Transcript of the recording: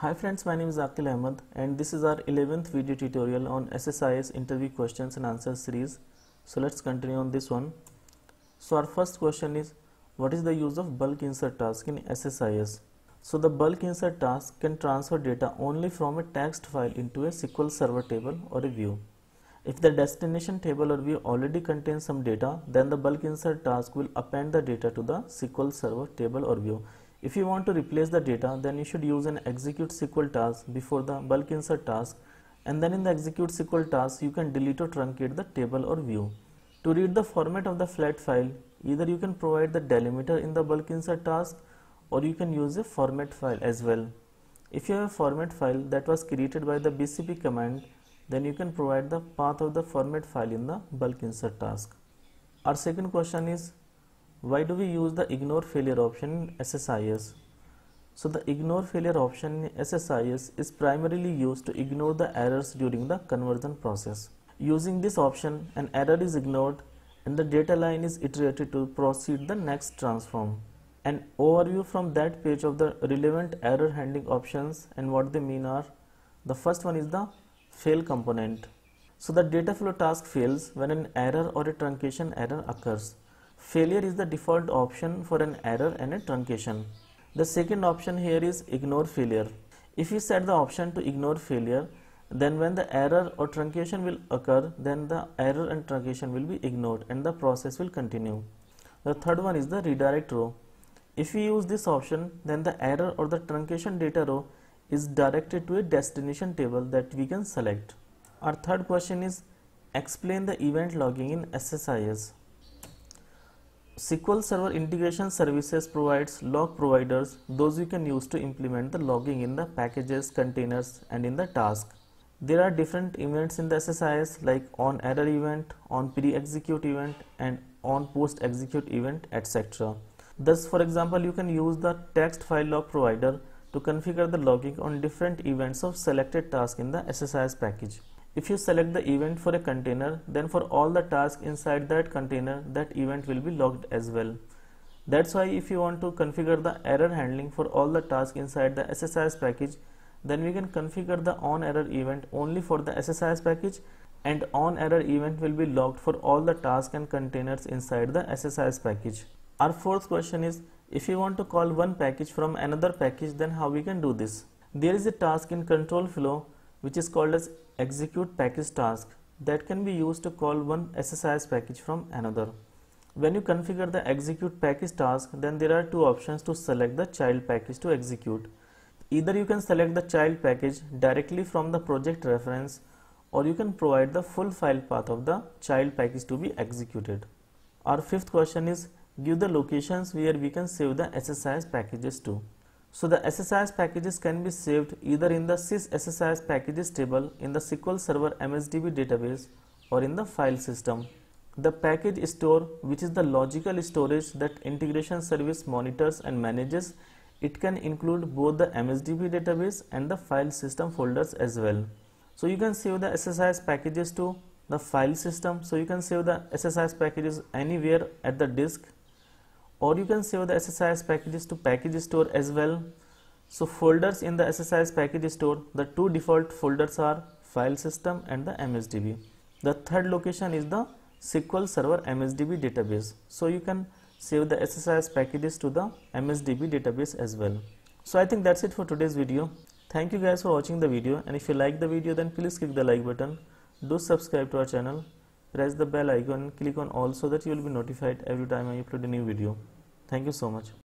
Hi friends, my name is Aqil Ahmed and this is our 11th video tutorial on SSIS interview questions and answers series. So let's continue on this one. So our first question is, what is the use of bulk insert task in SSIS? So the bulk insert task can transfer data only from a text file into a SQL Server table or a view. If the destination table or view already contains some data, then the bulk insert task will append the data to the SQL Server table or view. If you want to replace the data, then you should use an execute SQL task before the bulk insert task, and then in the execute SQL task you can delete or truncate the table or view. To read the format of the flat file, either you can provide the delimiter in the bulk insert task or you can use a format file as well. If you have a format file that was created by the BCP command, then you can provide the path of the format file in the bulk insert task. Our second question is, why do we use the ignore failure option in SSIS? So the ignore failure option in SSIS is primarily used to ignore the errors during the conversion process. Using this option, an error is ignored and the data line is iterated to proceed the next transform. An overview from that page of the relevant error handling options and what they mean are, the first one is the fail component. So the data flow task fails when an error or a truncation error occurs. Failure is the default option for an error and a truncation. The second option here is ignore failure. If you set the option to ignore failure, then when the error or truncation will occur, then the error and truncation will be ignored and the process will continue. The third one is the redirect row. If we use this option, then the error or the truncation data row is directed to a destination table that we can select. Our third question is, explain the event logging in SSIS. SQL Server Integration Services provides log providers, those you can use to implement the logging in the packages, containers and in the task. There are different events in the SSIS like on error event, on pre-execute event and on post-execute event, etc. Thus, for example, you can use the text file log provider to configure the logging on different events of selected task in the SSIS package. If you select the event for a container, then for all the tasks inside that container, that event will be logged as well. That's why if you want to configure the error handling for all the tasks inside the SSIS package, then we can configure the on error event only for the SSIS package, and on error event will be logged for all the tasks and containers inside the SSIS package. Our fourth question is, if you want to call one package from another package, then how we can do this? There is a task in control flow which is called as execute package task that can be used to call one SSIS package from another. When you configure the execute package task, then there are two options to select the child package to execute. Either you can select the child package directly from the project reference, or you can provide the full file path of the child package to be executed. Our fifth question is, give the locations where we can save the SSIS packages to. So the SSIS packages can be saved either in the sys_SSIS packages table in the SQL Server MSDB database or in the file system. The package store, which is the logical storage that integration service monitors and manages, it can include both the MSDB database and the file system folders as well. So you can save the SSIS packages to the file system. So you can save the SSIS packages anywhere at the disk, or you can save the SSIS packages to package store as well. So folders in the SSIS package store, the two default folders are file system and the MSDB. The third location is the SQL Server MSDB database. So you can save the SSIS packages to the MSDB database as well. So I think that's it for today's video. Thank you guys for watching the video, and if you like the video, then please click the like button. Do subscribe to our channel. Press the bell icon and click on all so that you will be notified every time I upload a new video. Thank you so much.